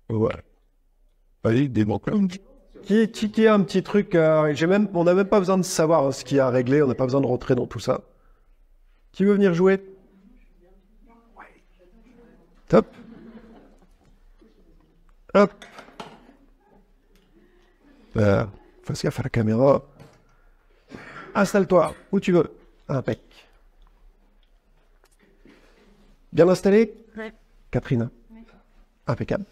Ouais. Allez, des bons clubs. Qui a un petit truc, on n'a même pas besoin de savoir ce qu'il y a à régler, on n'a pas besoin de rentrer dans tout ça. Qui veut venir jouer? Top. Hop. Fais gaffe à la caméra. Installe-toi, où tu veux. Impec. Bien installé? Ouais. Catherine? Impeccable.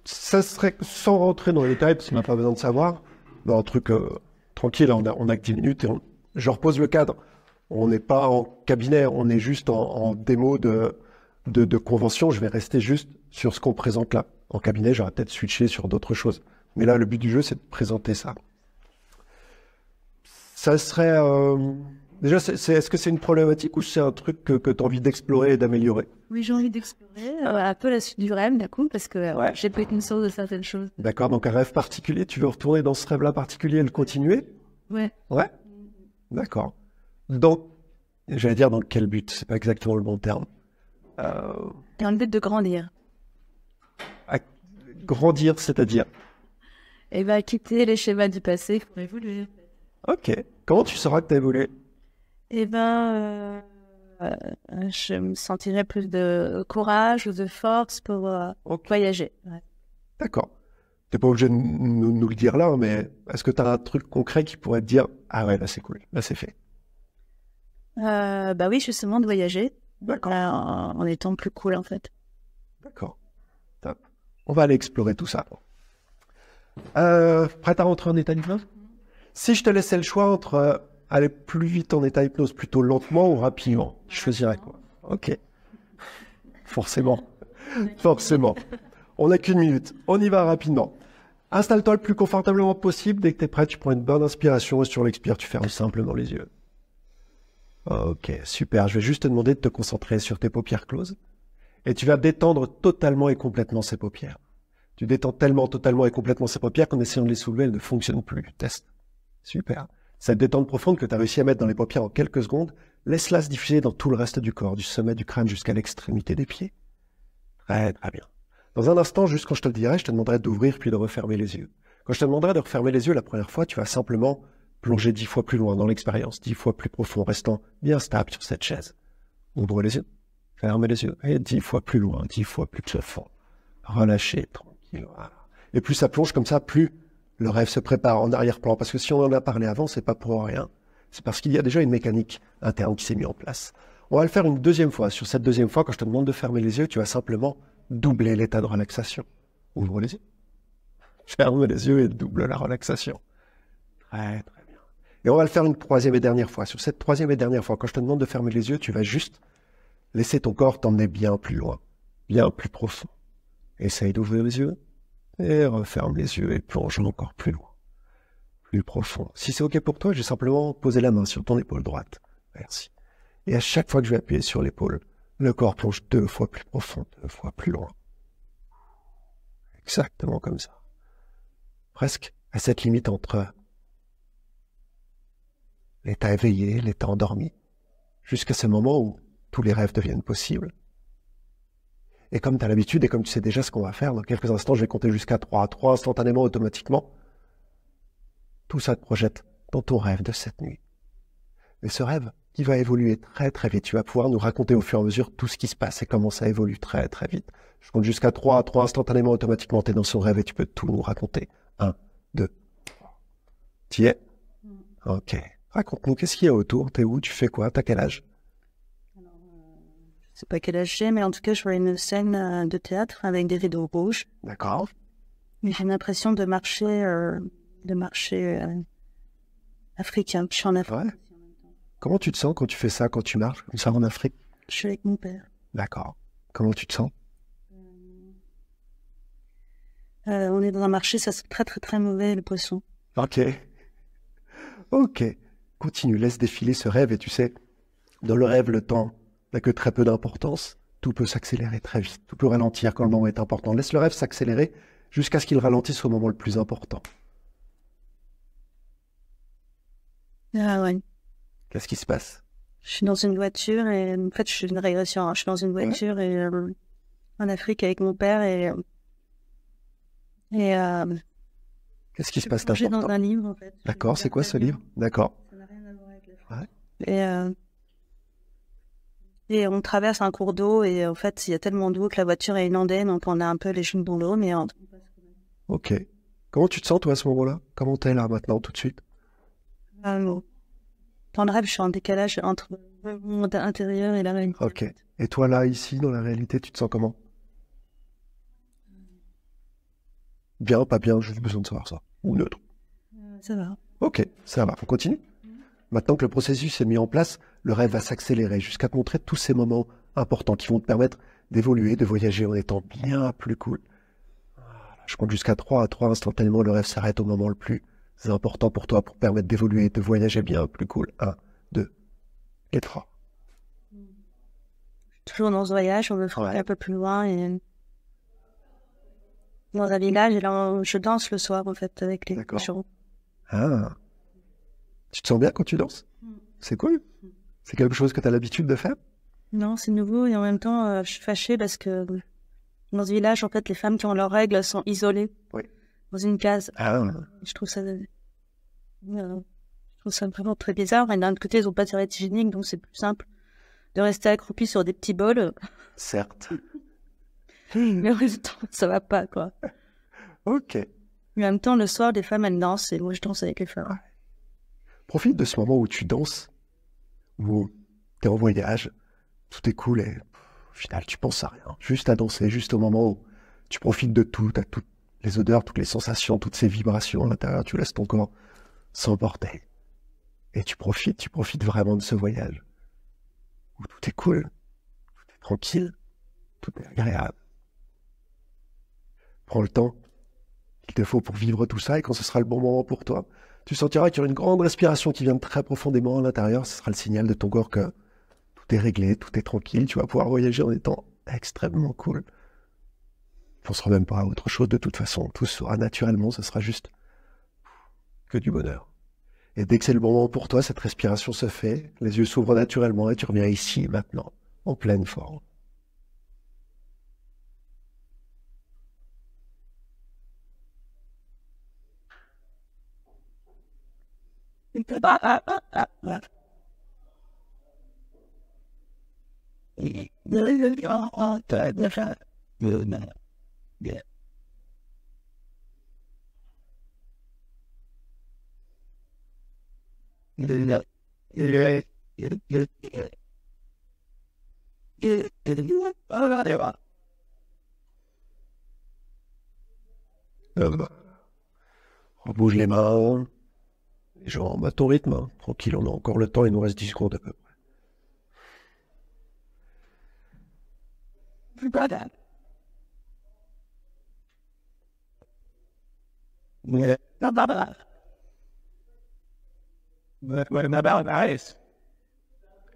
Ça serait, sans rentrer dans les détails, parce qu'on n'a pas besoin de savoir, mais un truc tranquille, on a que 10 minutes et je repose le cadre. On n'est pas en cabinet, on est juste en démo de convention. Je vais rester juste sur ce qu'on présente là. En cabinet, j'aurais peut-être switché sur d'autres choses. Mais là, le but du jeu, c'est de présenter ça. Ça serait... déjà, est-ce que c'est une problématique ou c'est un truc que tu as envie d'explorer et d'améliorer? Oui, j'ai envie d'explorer un peu la suite du rêve, du coup, parce que j'ai pris connaissance de certaines choses. D'accord, donc un rêve particulier, tu veux retourner dans ce rêve-là particulier et le continuer? Ouais. Ouais. D'accord. Donc, j'allais dire dans quel but? C'est pas exactement le bon terme. Dans le but de grandir. À grandir, c'est-à-dire? Et bah, quitter les schémas du passé pour évoluer. Ok. Comment tu sauras que tu as évolué? Et ben, je me sentirais plus de courage ou de force pour voyager. Ouais. D'accord. Tu n'es pas obligé de nous le dire là, mais est-ce que tu as un truc concret qui pourrait te dire ah ouais, là c'est cool, là c'est fait? Bah oui, justement, de voyager. D'accord. En étant plus cool, en fait. D'accord. Top. On va aller explorer tout ça. Prête à rentrer en état d'hypnose? Si je te laissais le choix entre aller plus vite en état hypnose, plutôt lentement ou rapidement, je choisirais quoi? Ok. Forcément. Forcément. On n'a qu'une minute. On y va rapidement. Installe-toi le plus confortablement possible. Dès que tu es prêt, tu prends une bonne inspiration et sur l'expire, tu fermes simplement les yeux. Ok, super. Je vais juste te demander de te concentrer sur tes paupières closes. Et tu vas détendre totalement et complètement ces paupières. Tu détends tellement, totalement et complètement ces paupières qu'en essayant de les soulever, elles ne fonctionnent plus. Test. Super. Cette détente profonde que tu as réussi à mettre dans les paupières en quelques secondes, laisse-la se diffuser dans tout le reste du corps, du sommet du crâne jusqu'à l'extrémité des pieds. Très, très bien. Dans un instant, juste quand je te le dirai, je te demanderai d'ouvrir puis de refermer les yeux. Quand je te demanderai de refermer les yeux la première fois, tu vas simplement plonger 10 fois plus loin dans l'expérience, 10 fois plus profond, restant bien stable sur cette chaise. Ouvre les yeux, ferme les yeux, et 10 fois plus loin, 10 fois plus profond. Relâchez, tranquille, voilà. Et plus ça plonge comme ça, plus le rêve se prépare en arrière-plan. Parce que si on en a parlé avant, c'est pas pour rien. C'est parce qu'il y a déjà une mécanique interne qui s'est mise en place. On va le faire une deuxième fois. Sur cette deuxième fois, quand je te demande de fermer les yeux, tu vas simplement doubler l'état de relaxation. Ouvre les yeux. Ferme les yeux et double la relaxation. Très, très bien. Et on va le faire une troisième et dernière fois. Sur cette troisième et dernière fois, quand je te demande de fermer les yeux, tu vas juste laisser ton corps t'emmener bien plus loin, bien plus profond. Essaye d'ouvrir les yeux et referme les yeux et plonge encore plus loin, plus profond. Si c'est OK pour toi, j'ai simplement posé la main sur ton épaule droite. Merci. Et à chaque fois que je vais appuyer sur l'épaule, le corps plonge 2 fois plus profond, 2 fois plus loin. Exactement comme ça. Presque à cette limite entre l'état éveillé, l'état endormi, jusqu'à ce moment où tous les rêves deviennent possibles. Et comme tu as l'habitude et comme tu sais déjà ce qu'on va faire, dans quelques instants, je vais compter jusqu'à 3. 3 instantanément, automatiquement. Tout ça te projette dans ton rêve de cette nuit. Et ce rêve, qui va évoluer très très vite. Tu vas pouvoir nous raconter au fur et à mesure tout ce qui se passe et comment ça évolue très très vite. Je compte jusqu'à 3. 3 instantanément, automatiquement, tu es dans son rêve et tu peux tout nous raconter. 1, 2, 3. T'y es? Ok. Raconte-nous, qu'est-ce qu'il y a autour? T'es où? Tu fais quoi? T'as quel âge? Je sais pas quel âge j'ai, mais en tout cas, je vois une scène de théâtre avec des rideaux rouges. D'accord. Mais j'ai l'impression de marcher africain. Je suis en Afrique. Ouais. Comment tu te sens quand tu fais ça, quand tu marches comme ça en Afrique? Je suis avec mon père. D'accord. Comment tu te sens? On est dans un marché, ça c'est très très très mauvais, le poisson. Ok. Ok. Continue, laisse défiler ce rêve et tu sais, dans le rêve, le temps n'a que très peu d'importance. Tout peut s'accélérer très vite. Tout peut ralentir quand le moment est important. Laisse le rêve s'accélérer jusqu'à ce qu'il ralentisse au moment le plus important. Ah ouais. Qu'est-ce qui se passe? Je suis dans une voiture et en fait je suis une régression. Hein. Je suis dans une voiture et en Afrique avec mon père et Qu'est-ce qui se passe j'ai dans d'important? un livre en fait. D'accord, c'est quoi ce livre? D'accord. Ça n'a rien à voir avec l'Afrique. Ouais. Et on traverse un cours d'eau et en fait il y a tellement d'eau que la voiture est inondée, donc on a un peu les genoux dans l'eau, mais Ok. Comment tu te sens toi à ce moment-là? Comment t'es là maintenant tout de suite? dans le rêve, je suis en décalage entre le monde intérieur et la réalité. Ok. Et toi là, ici, dans la réalité, tu te sens comment? Bien, pas bien, j'ai besoin de savoir ça. Ou neutre. Ça va. Ok, ça va. On continue? Maintenant que le processus est mis en place, le rêve va s'accélérer jusqu'à te montrer tous ces moments importants qui vont te permettre d'évoluer, de voyager en étant bien plus cool. Je compte jusqu'à 3. À 3, instantanément, le rêve s'arrête au moment le plus important pour toi pour permettre d'évoluer et de voyager bien plus cool. 1, 2 et 3. Toujours dans ce voyage, on veut faire un peu plus loin et dans un village, et là, je danse le soir, en fait, avec les gens. Ah. Tu te sens bien quand tu danses? C'est cool. C'est quelque chose que tu as l'habitude de faire? Non, c'est nouveau, et en même temps, je suis fâchée parce que dans ce village, en fait, les femmes qui ont leurs règles sont isolées dans une case. Ah. Je trouve ça vraiment très bizarre. Et d'un autre côté, ils n'ont pas de serviette hygiénique, donc c'est plus simple de rester accroupi sur des petits bols. Certes. Mais en même temps, ça va pas, quoi. Ok. Mais en même temps, le soir, les femmes, elles dansent, et moi, je danse avec les femmes. Profite de ce moment où tu danses, où tu es en voyage, tout est cool et au final, tu penses à rien. Juste à danser, juste au moment où tu profites de tout, à toutes les odeurs, toutes les sensations, toutes ces vibrations à l'intérieur, tu laisses ton corps s'emporter. Et tu profites vraiment de ce voyage. Où tout est cool, tout est tranquille, tout est agréable. Prends le temps qu'il te faut pour vivre tout ça et quand ce sera le bon moment pour toi, tu sentiras qu'il y aura une grande respiration qui vient très profondément à l'intérieur. Ce sera le signal de ton corps que tout est réglé, tout est tranquille. Tu vas pouvoir voyager en étant extrêmement cool. Tu ne penseras même pas à autre chose de toute façon. Tout sera naturellement, ce sera juste que du bonheur. Et dès que c'est le bon moment pour toi, cette respiration se fait, les yeux s'ouvrent naturellement et tu reviens ici, maintenant, en pleine forme. On bouge les mains, les jambes à ton rythme. Hein. Tranquille, on a encore le temps, il nous reste 10 secondes à peu près.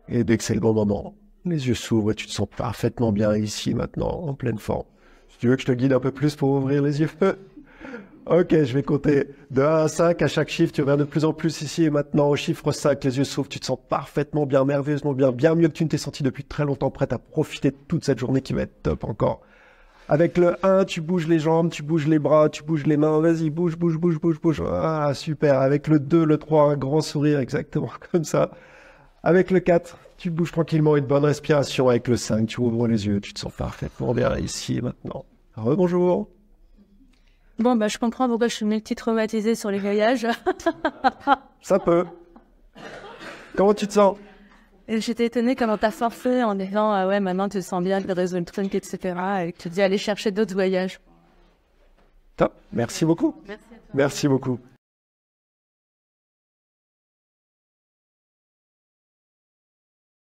Et dès que c'est le bon moment, les yeux s'ouvrent et tu te sens parfaitement bien ici, maintenant, en pleine forme. Si tu veux que je te guide un peu plus pour ouvrir les yeux. Ok, je vais compter de 1 à 5. À chaque chiffre, tu reviens de plus en plus ici et maintenant. Au chiffre 5, les yeux s'ouvrent, tu te sens parfaitement bien, merveilleusement bien, bien mieux que tu ne t'es senti depuis très longtemps, prête à profiter de toute cette journée qui va être top encore. Avec le 1, tu bouges les jambes, tu bouges les bras, tu bouges les mains. Vas-y, bouge, bouge, bouge, bouge, bouge. Ah, super. Avec le 2, le 3, un grand sourire, exactement comme ça. Avec le 4, tu bouges tranquillement, une bonne respiration. Avec le 5, tu ouvres les yeux, tu te sens parfaitement bien ici et maintenant. Rebonjour. Bon, bah, je comprends pourquoi je suis multi-traumatisée sur les voyages. Ça peut. Comment tu te sens? J'étais étonnée comment t'as forcé en disant ah ouais, maintenant tu te sens bien, tu résous le truc, etc. Et que tu dis aller chercher d'autres voyages. Top. Merci beaucoup. Merci à toi. Merci beaucoup.